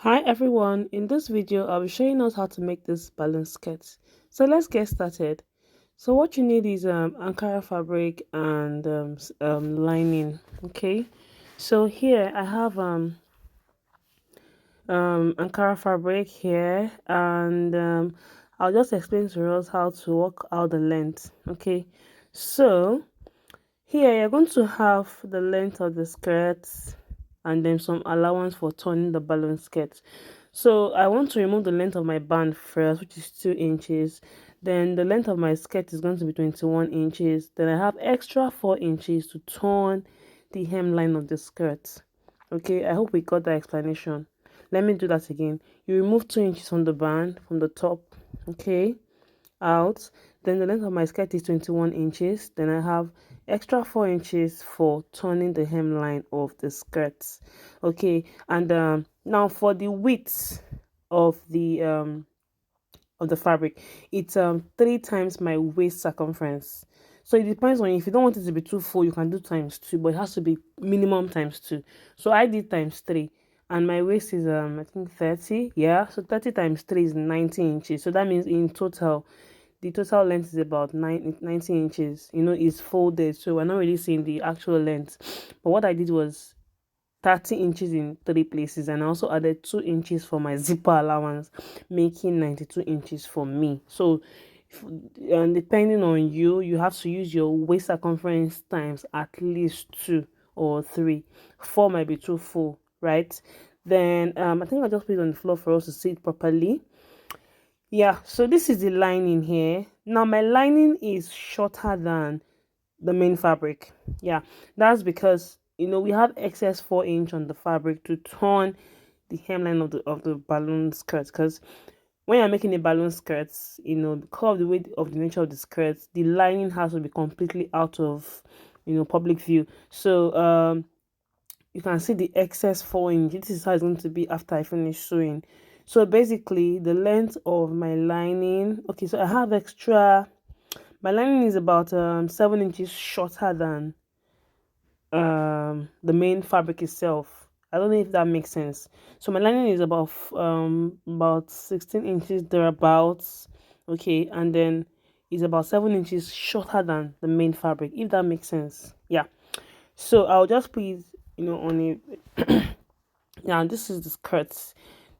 Hi everyone, in this video I'll be showing us how to make this balloon skirt. So let's get started. So what you need is ankara fabric and lining. Okay, so here I have ankara fabric here, and I'll just explain to us how to work out the length. Okay, so here you're going to have the length of the skirt and then some allowance for turning the balloon skirt. So I want to remove the length of my band first, which is 2 inches. Then the length of my skirt is going to be 21 inches. Then I have extra 4 inches to turn the hemline of the skirt. Okay, I hope we got that explanation. Let me do that again. You remove 2 inches from the band from the top. Okay, out. Then the length of my skirt is 21 inches. Then I have extra 4 inches for turning the hemline of the skirt. Okay, and now for the width of the fabric, it's 3 times my waist circumference. So it depends on, if you don't want it to be too full, you can do times 2, but it has to be minimum times 2. So I did times 3, and my waist is I think 30. Yeah, so 30 times 3 is 90 inches. So that means in total, the total length is about 90 inches. It's folded, so we're not really seeing the actual length. But what I did was 30 inches in 3 places, and I also added 2 inches for my zipper allowance, making 92 inches for me. So and depending on you have to use your waist circumference times at least 2 or 3. 4 might be too full, right? Then I think I'll just put it on the floor for us to see it properly. Yeah, so this is the lining here. Now my lining is shorter than the main fabric. Yeah, that's because we have excess 4 inch on the fabric to turn the hemline of the balloon skirt. Because when you're making a balloon skirt, because of the way of the nature of the skirt, the lining has to be completely out of public view. So you can see the excess 4 inch. This is how it's going to be after I finish sewing. So basically the length of my lining, okay, so I have extra, my lining is about 7 inches shorter than the main fabric itself. I don't know if that makes sense. So my lining is about 16 inches thereabouts. Okay, and then is about 7 inches shorter than the main fabric, if that makes sense. Yeah, so I'll just put it on it. Now this is the skirt.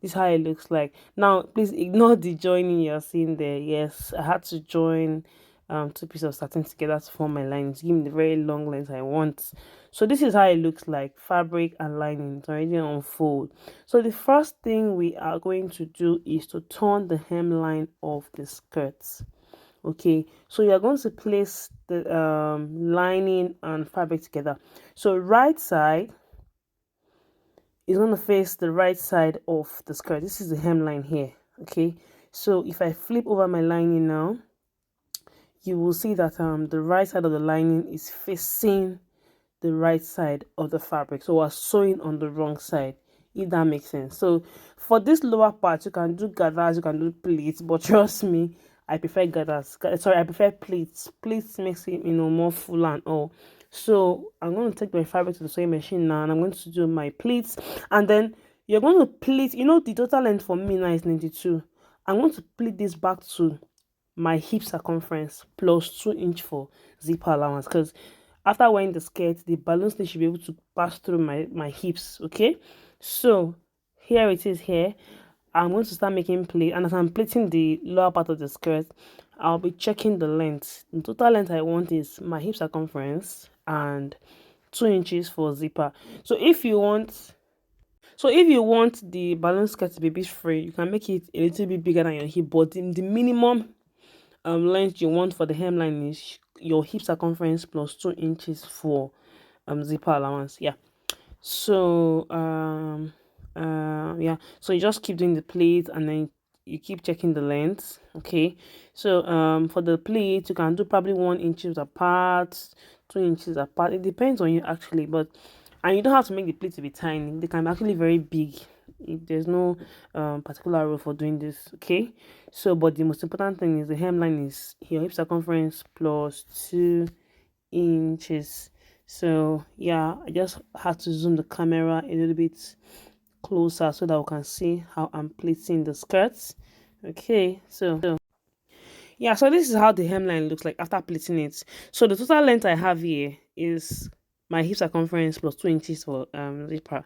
This is how it looks like. Now please ignore the joining you're seeing there. Yes, I had to join 2 pieces of satin together to form my lines, give me the very long length I want. So this is how it looks like, fabric and lining. It's already unfold. So the first thing we are going to do is to turn the hemline of the skirts. Okay, so you're going to place the lining and fabric together. So right side is going to face the right side of the skirt. This is the hemline here. Okay, so if I flip over my lining now, you will see that the right side of the lining is facing the right side of the fabric. So we're sewing on the wrong side, if that makes sense. So for this lower part, you can do gathers, you can do pleats, but trust me, I prefer gathers. Sorry, I prefer pleats. Pleats makes it more full and all. So I'm going to take my fabric to the sewing machine now, and I'm going to do my pleats. And then you're going to pleat, the total length for me now is 92. I'm going to pleat this back to my hip circumference plus 2 inch for zipper allowance, because after wearing the skirt, the balloon sleeve should be able to pass through my hips. Okay, so here it is. Here I'm going to start making pleat, and as I'm pleating the lower part of the skirt, I'll be checking the length. The total length I want is my hip circumference and 2 inches for zipper. So if you want the balloon skirt to be bit free, you can make it a little bit bigger than your hip, but the minimum length you want for the hemline is your hip circumference plus 2 inches for zipper allowance. Yeah, so yeah, so you just keep doing the pleat, and then you keep checking the length. Okay, so for the pleat, you can do probably 1 inches apart, 2 inches apart. It depends on you actually, and you don't have to make the pleat to be tiny. They can be actually very big. There's no particular rule for doing this. Okay, so but the most important thing is the hemline is your hip circumference plus 2 inches. So yeah, I just had to zoom the camera a little bit closer so that we can see how I'm pleating the skirts. Okay, so yeah, so this is how the hemline looks like after pleating it. So the total length I have here is my hip circumference plus 2 inches for zipper.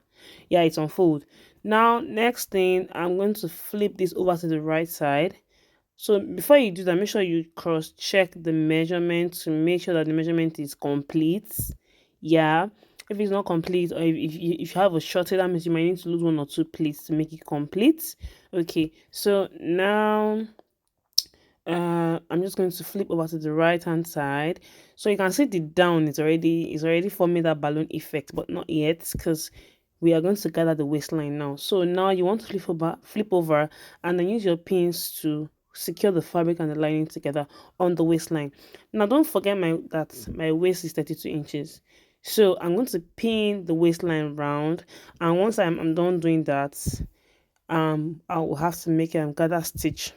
Yeah, it's on fold. Now, next thing, I'm going to flip this over to the right side. So before you do that, make sure you cross check the measurement to make sure that the measurement is complete. Yeah, if it's not complete, or if you have a shorter, that means you might need to lose one or two pleats to make it complete. Okay, so now I'm just going to flip over to the right hand side, so you can see the down is already forming that balloon effect, but not yet, because we are going to gather the waistline now. So now you want to flip over and then use your pins to secure the fabric and the lining together on the waistline. Now don't forget that my waist is 32 inches, so I'm going to pin the waistline round, and once I'm done doing that, I will have to make a gather stitch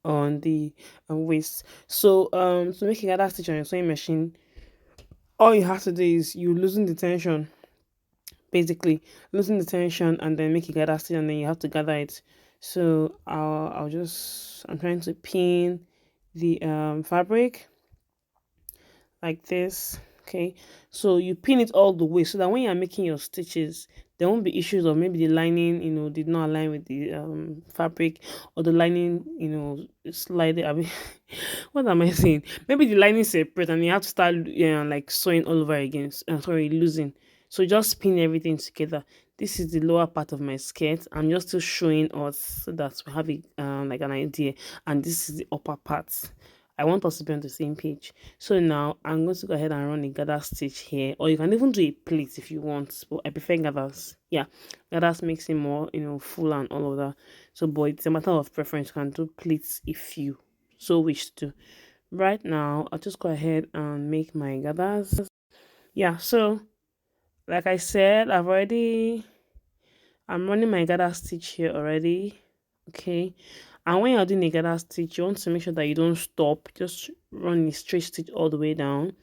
on the waist. So to make a gather stitch on your sewing machine, all you have to do is you loosen the tension, basically loosen the tension, and then make a gather stitch, and then you have to gather it. So I'm trying to pin the fabric like this. Okay, so you pin it all the way so that when you're making your stitches, there won't be issues of maybe the lining, did not align with the fabric, or the lining, slightly, I mean, what am I saying? Maybe the lining separate and you have to start like sewing all over again. Sorry, losing. So just pin everything together. This is the lower part of my skirt. I'm just still showing us so that we have like an idea. And this is the upper part. I want us to be on the same page. So now I'm going to go ahead and run a gather stitch here, or you can even do a pleat if you want, but I prefer gathers. Yeah, gathers makes it more full and all of that. So but it's a matter of preference. You can do pleats if you so wish to. Right now I'll just go ahead and make my gathers. Yeah, so like I said, I'm running my gather stitch here already. Okay, and when you're doing a gather stitch, you want to make sure that you don't stop. Just run a straight stitch all the way down.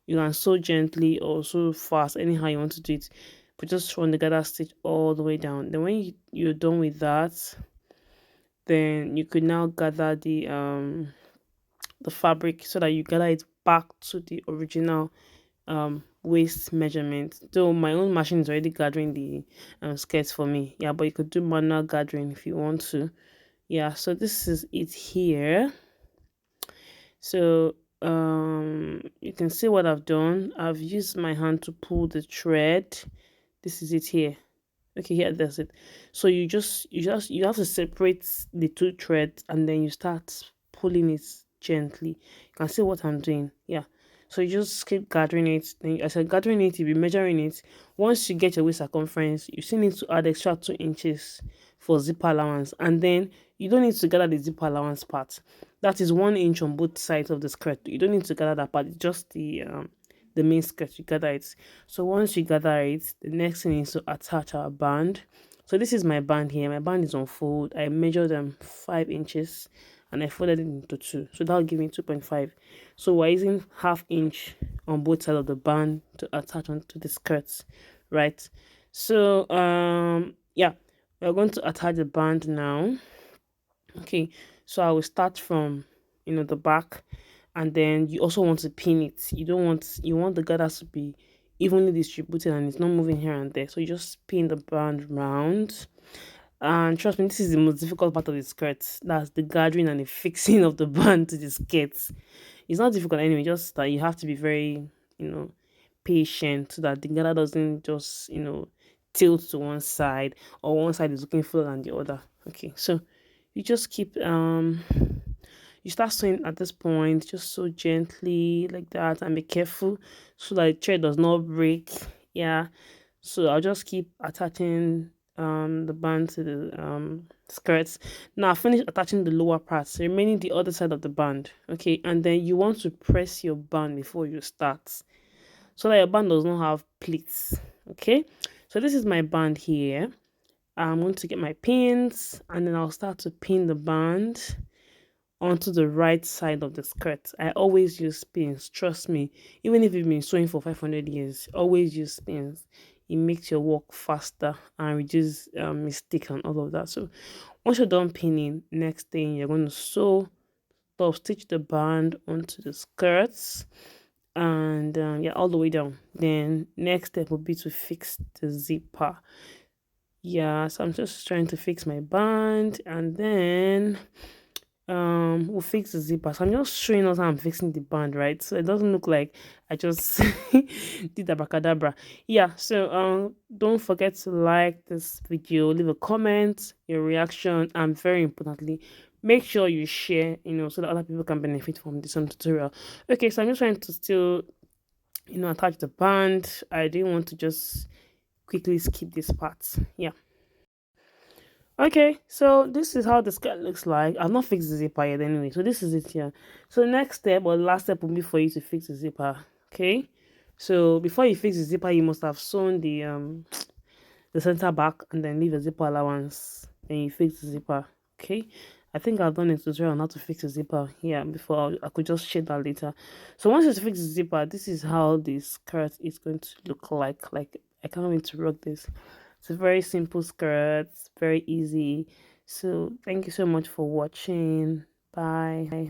You can sew gently or sew fast, anyhow you want to do it, but just run the gather stitch all the way down. Then when you're done with that, then you could now gather the fabric so that you gather it back to the original waist measurement. Though my own machine is already gathering the skirts for me. Yeah, but you could do manual gathering if you want to. Yeah, so this is it here. So you can see what I've done. I've used my hand to pull the thread. This is it here. Okay, here, that's it. So you have to separate the two threads, and then you start pulling it gently. You can see what I'm doing. Yeah, so you just keep gathering it. Then as you're gathering it, you'll be measuring it. Once you get your waist circumference, you still need to add extra 2 inches for zipper allowance, and then you don't need to gather the zipper allowance part. That is 1 inch on both sides of the skirt. You don't need to gather that part. It's just the main skirt. You gather it. So once you gather it, the next thing is to attach our band. So this is my band here. My band is on fold. I measured them 5 inches and I folded it into two. So that'll give me 2.5. So we're using 1/2 inch on both sides of the band to attach onto the skirts, right? So yeah, we're going to attach the band now. Okay, so I will start from the back, and then you also want to pin it. You want the gathers to be evenly distributed and it's not moving here and there. So you just pin the band round. And trust me, this is the most difficult part of the skirt. That's the gathering and the fixing of the band to the skirt. It's not difficult anyway, just that you have to be very, patient so that the gather doesn't just, tilt to one side, or one side is looking fuller than the other. Okay, so you just keep you start sewing at this point, just so gently like that, and be careful so that the thread does not break. Yeah, so I'll just keep attaching the band to the skirts. Now I finished attaching the lower parts, remaining the other side of the band. Okay, and then you want to press your band before you start so that your band does not have pleats. Okay, so this is my band here. I'm going to get my pins, and then I'll start to pin the band onto the right side of the skirt. I always use pins, trust me. Even if you've been sewing for 500 years, always use pins. it makes your work faster and reduce mistake and all of that. So once you're done pinning, next thing you're going to sew, top stitch the band onto the skirts, and yeah, all the way down. Then next step will be to fix the zipper. Yeah, so I'm just trying to fix my band, and then we'll fix the zipper. So I'm just showing us how I'm fixing the band, right? So it doesn't look like I just did abracadabra. Yeah, so don't forget to like this video, leave a comment, your reaction, and very importantly, make sure you share, so that other people can benefit from this tutorial. Okay, so I'm just trying to still, attach the band. I didn't want to just quickly skip this part. Yeah. Okay, so this is how the skirt looks like. I've not fixed the zipper yet anyway, so this is it here. So next step or last step will be for you to fix the zipper. Okay, so before you fix the zipper, you must have sewn the center back and then leave a zipper allowance. Then you fix the zipper. Okay, I think I've done a tutorial on how to fix the zipper here before. I could just share that later. So once you fix the zipper, this is how the skirt is going to look like. Like, I can't wait to rock this. It's a very simple skirt, very easy. So thank you so much for watching. Bye.